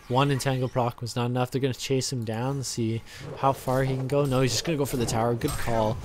One entangle proc was not enough. They're going to chase him down, see how far he can go. No, he's just going to go for the tower. Good call.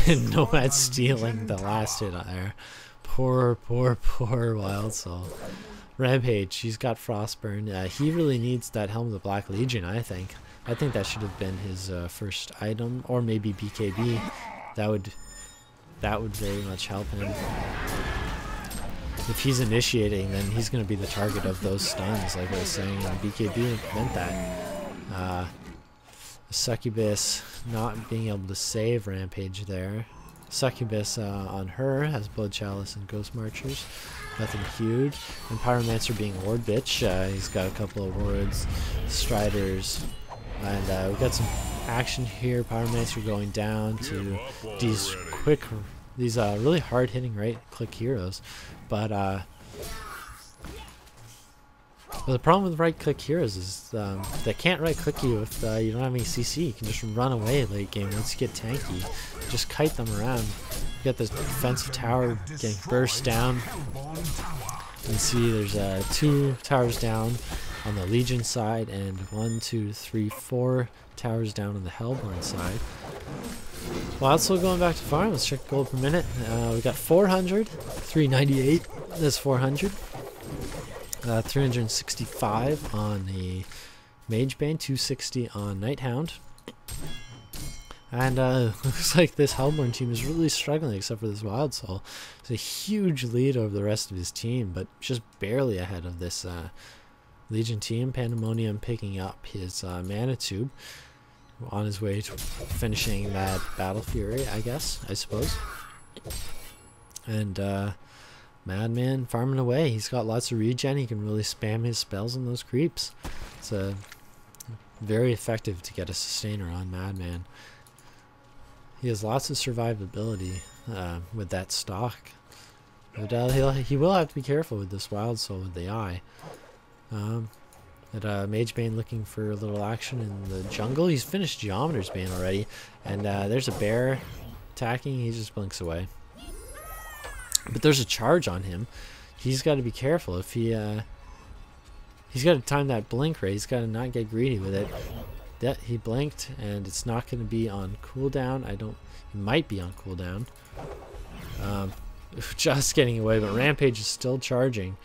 And Nomad stealing the last hit on there. Poor Wild Soul. Rampage, he's got Frostburn. He really needs that Helm of the Black Legion, I think. I think that should have been his first item, or maybe BKB. That would very much help him. If he's initiating, then he's going to be the target of those stuns, like I was saying, and BKB will prevent that. Succubus not being able to save Rampage there. Succubus on her has Blood Chalice and Ghost Marchers. Nothing huge. And Pyromancer being Ward Bitch. He's got a couple of wards, Striders, and we've got some action here. Pyromancer going down to these really hard-hitting right-click heroes. But the problem with right-click heroes is they can't right-click you if you don't have any CC. You can just run away late game once you get tanky. Just kite them around. You got this defensive tower getting burst down. You can see there's 2 towers down on the Legion side, and 1, 2, 3, 4 towers down on the Hellborn side. Wild Soul going back to farm. Let's check gold per minute. We got 400, 398. That's 400. 365 on the Magebane, 260 on Nighthound. And looks like this Hellborn team is really struggling except for this Wild Soul. It's a huge lead over the rest of his team, but just barely ahead of this Legion team. Pandemonium picking up his Mana Tube on his way to finishing that Battle Fury, I suppose. And Madman farming away. He's got lots of regen. He can really spam his spells on those creeps. It's very effective to get a sustainer on Madman. He has lots of survivability with that stock. But he will have to be careful with this Wild Soul with the eye. Magebane looking for a little action in the jungle. He's finished Geometer's Bane already. And there's a bear attacking. He just blinks away. But there's a charge on him. He's got to be careful. If he's got to time that blink right. He's got to not get greedy with it. That he blinked, and it's not going to be on cooldown. It might be on cooldown. Just getting away, but Rampage is still charging.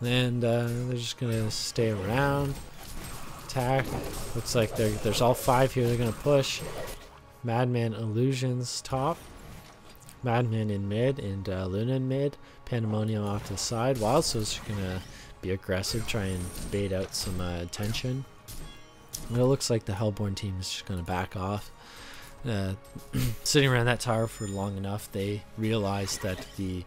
And they're just gonna stay around. Attack. Looks like there's all 5 here. They're gonna push. Madman Illusions top. Madman in mid, and Luna in mid. Pandemonium off to the side. Wild Soul's gonna be aggressive, try and bait out some attention. And it looks like the Hellborn team is just gonna back off. Sitting around that tower for long enough, they realize that the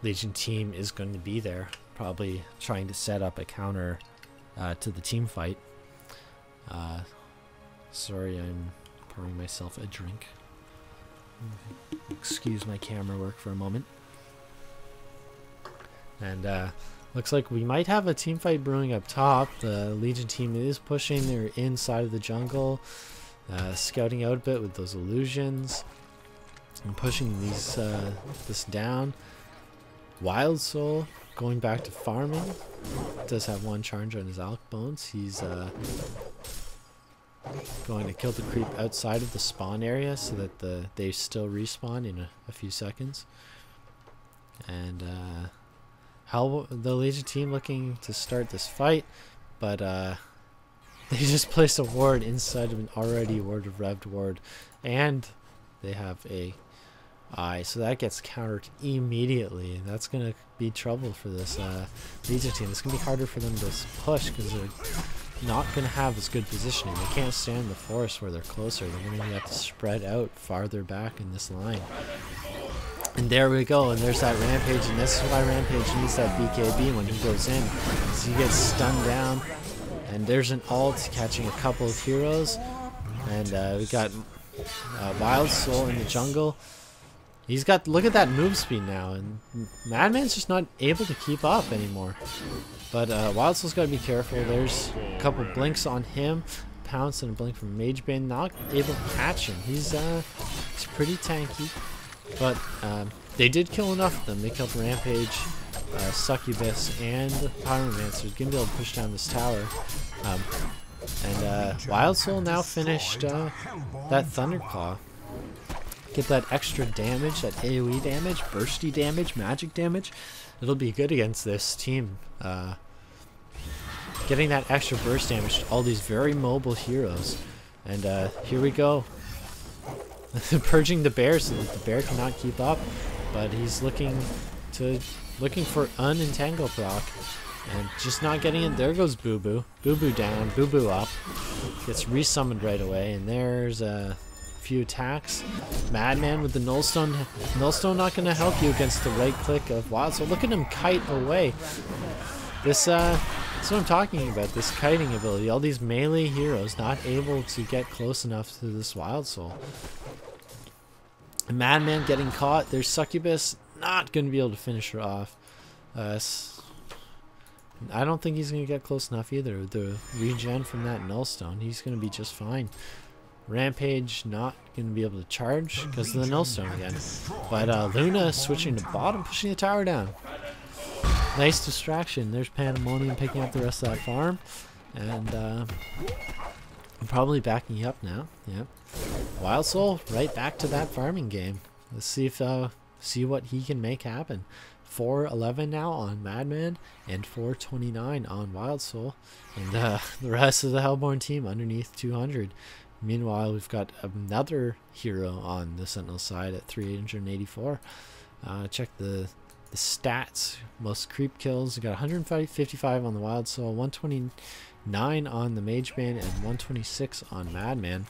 Legion team is going to be there, probably trying to set up a counter to the team fight. Sorry, I'm pouring myself a drink. Excuse my camera work for a moment. And looks like we might have a team fight brewing up top. The Legion team is pushing. They're inside of the jungle, scouting out a bit with those illusions and pushing this down. Wild Soul going back to farming. Does have 1 charge on his Alk Bones. He's going to kill the creep outside of the spawn area so that they still respawn in a few seconds. And the Legion team looking to start this fight, but they just placed a ward inside of an already warded revved ward, and they have a eye, so that gets countered immediately. That's gonna be trouble for this Legion team. It's gonna be harder for them to push because they're not gonna have as good positioning. They can't stand in the forest where they're closer. They're gonna have to spread out farther back in this line. And there we go, and there's that Rampage, and this is why Rampage needs that BKB when he goes in, because he gets stunned down. And there's an ult catching a couple of heroes, and we got Wild Soul in the jungle. He's got, look at that move speed now, and Madman's just not able to keep up anymore. But Wild Soul's got to be careful. There's a couple blinks on him, pounce and a blink from Magebane, not able to catch him. He's pretty tanky. But they did kill enough of them. They killed Rampage, Succubus, and Pyromancer. Gonna be able to push down this tower. And Wild Soul now finished that Thunderclaw. Get that extra damage, that AoE damage, bursty damage, magic damage. It'll be good against this team. Getting that extra burst damage to all these very mobile heroes. And here we go. Purging the bear so that the bear cannot keep up. But he's looking for unentangle proc. And just not getting it. There goes Boo Boo. Boo Boo down, Boo Boo up. Gets resummoned right away. And there's a few attacks. Madman with the Nullstone. Nullstone not going to help you against the right click of Wild Soul. Look at him kite away. That's what I'm talking about, this kiting ability. All these melee heroes not able to get close enough to this Wild Soul. Madman getting caught. There's Succubus. Not going to be able to finish her off. I don't think he's going to get close enough either. The regen from that Nullstone, he's going to be just fine. Rampage not going to be able to charge because of the Nullstone again. But Luna switching to bottom, pushing the tower down. Nice distraction. There's Pandemonium picking up the rest of that farm. And I'm probably backing up now. Yep. Wild Soul right back to that farming game. Let's see if see what he can make happen. 411 now on Madman and 429 on Wild Soul. And the rest of the Hellborn team underneath 200. Meanwhile, we've got another hero on the Sentinel side at 384. Check the stats. Most creep kills. We got 155 on the Wild Soul, 129 on the Mage Bane, and 126 on Madman.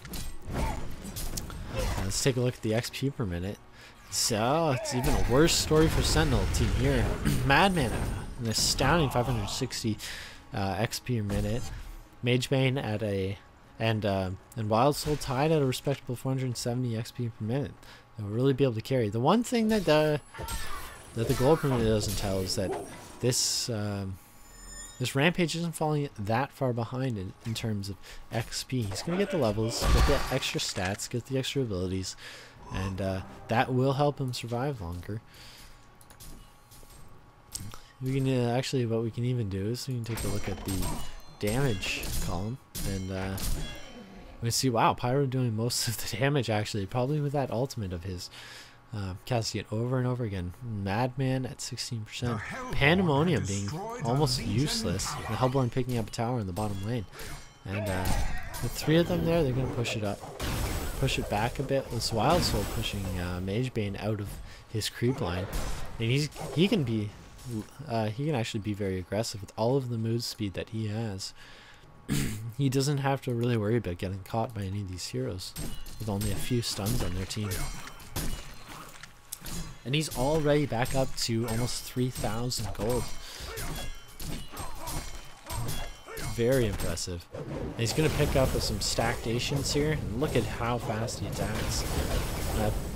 Let's take a look at the XP per minute. So it's even a worse story for Sentinel team here. Madman an astounding 560 XP per minute. Mage Bane at a and Wild Soul tied at a respectable 470 XP per minute. They'll really be able to carry. The one thing that the gold per minute doesn't tell is that this this Rampage isn't falling that far behind in terms of XP. He's gonna get the levels, get the extra stats, get the extra abilities, and that will help him survive longer. We can actually, what we can even do is we can take a look at the damage column, and we see, wow, Pyro doing most of the damage actually, probably with that ultimate of his. Casting it over and over again. Madman at 16%. Pandemonium being almost useless. The Hellborn picking up a tower in the bottom lane. And with three of them there, they're going to push it up. Push it back a bit. This Wild Soul pushing Mage Bane out of his creep line. And he can actually be very aggressive with all of the move speed that he has. He doesn't have to really worry about getting caught by any of these heroes with only a few stuns on their team. And he's already back up to almost 3,000 gold. Very impressive. And he's going to pick up with some stackations here. And look at how fast he attacks.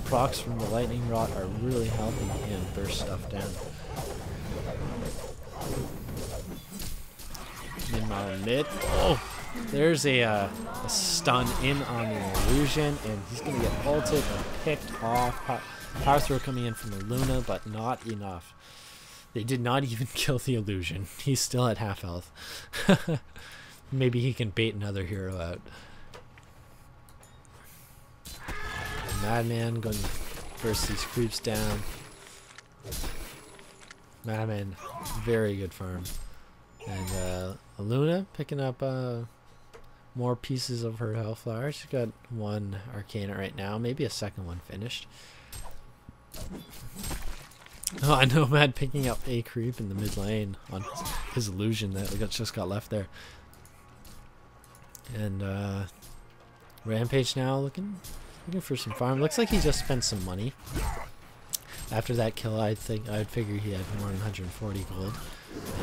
Procs from the Lightning Rod are really helping him burst stuff down. Mid. Oh! There's a stun in on the illusion. And he's going to get ulted and picked off. Power throw coming in from the Luna, but not enough. They did not even kill the illusion. He's still at half health. Maybe he can bait another hero out. Madman going to burst these creeps down. Madman, very good farm. And Luna picking up more pieces of her Hellflower. She's got one Arcana right now, maybe a second one finished. Oh, I know, Mad picking up a creep in the mid lane on his illusion that just got left there. And Rampage now looking for some farm. Looks like he just spent some money. After that kill, I'd figure he had more than 140 gold.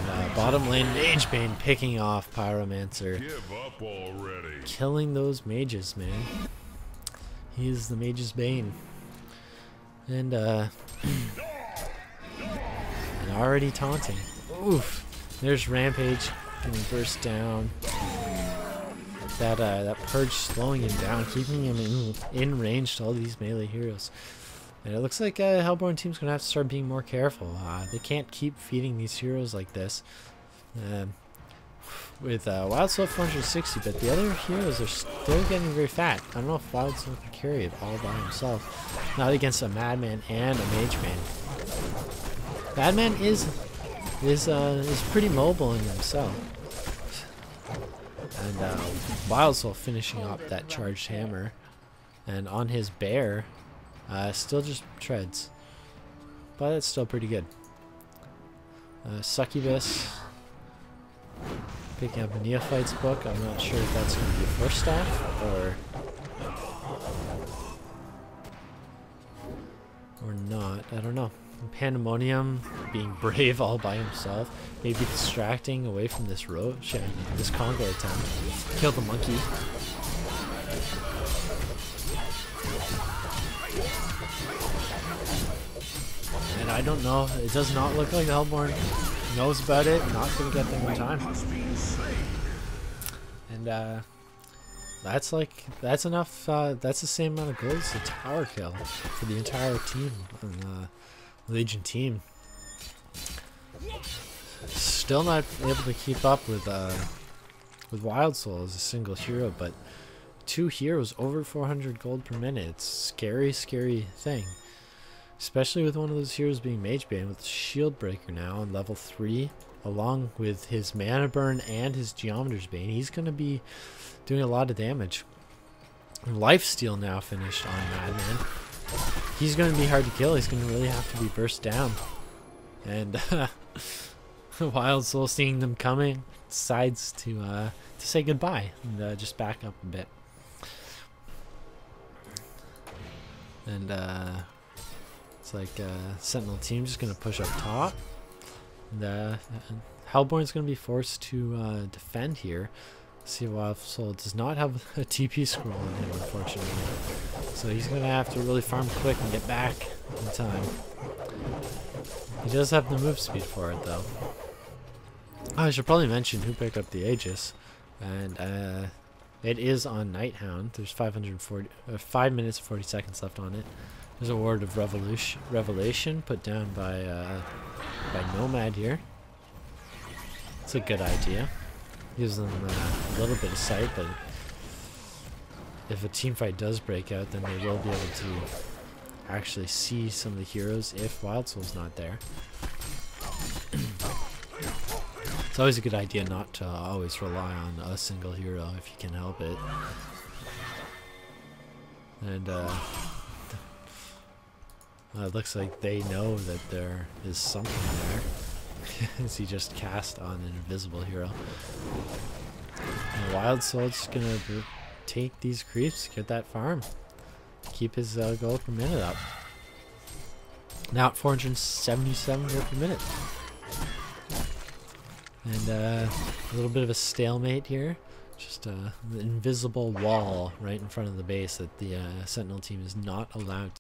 And bottom lane, Mage Bane picking off Pyromancer. Give up already. Killing those mages, man. He is the Mage's Bane. And already taunting. Oof. There's Rampage getting burst down. That purge slowing him down, keeping him in range to all these melee heroes. And it looks like Hellborn team's gonna have to start being more careful. They can't keep feeding these heroes like this. With Wild Soul 460, but the other heroes are still getting very fat. I don't know if Wild Soul can carry it all by himself. Not against a Madman and a Mageman. Madman is pretty mobile in himself. And Wild Soul finishing up that charged hammer. And on his bear, still just treads. But it's still pretty good. Succubus picking up a Neophyte's book. I'm not sure if that's going to be first staff or not. I don't know. Pandemonium being brave all by himself, maybe distracting away from this this Congo attempt. Kill the monkey. And I don't know. It does not look like Hellborn knows about it. Not going to get them in time. And that's enough. That's the same amount of gold as the tower kill for the entire team on the Legion team. Still not able to keep up with Wild Soul as a single hero, but 2 heroes over 400 gold per minute. It's a scary, scary thing. Especially with one of those heroes being Magebane with Shield Breaker now on level 3, along with his Mana Burn and his Geometer's Bane. He's going to be doing a lot of damage. Lifesteal now finished on Madman. He's going to be hard to kill. He's going to really have to be burst down. And Wild Soul, seeing them coming, decides to say goodbye and just back up a bit. And it's like Sentinel team just going to push up top. And Hellborn's going to be forced to defend here. See, Wild Soul does not have a TP scroll on him, unfortunately. So he's going to have to really farm quick and get back in time. He does have the move speed for it, though. Oh, I should probably mention who picked up the Aegis. And it is on Nighthound. There's 5 minutes and 40 seconds left on it. There's a Word of Revelation put down by Nomad here. It's a good idea. Gives them a little bit of sight, but if a team fight does break out, then they will be able to actually see some of the heroes if Wild Soul's not there. It's always a good idea not to always rely on a single hero if you can help it. And it looks like they know that there is something there. As he just cast on an invisible hero. And Wild Soul's just gonna take these creeps, get that farm, keep his gold per minute up. Now at 477 gold per minute. And a little bit of a stalemate here. Just an invisible wall right in front of the base that the Sentinel team is not allowed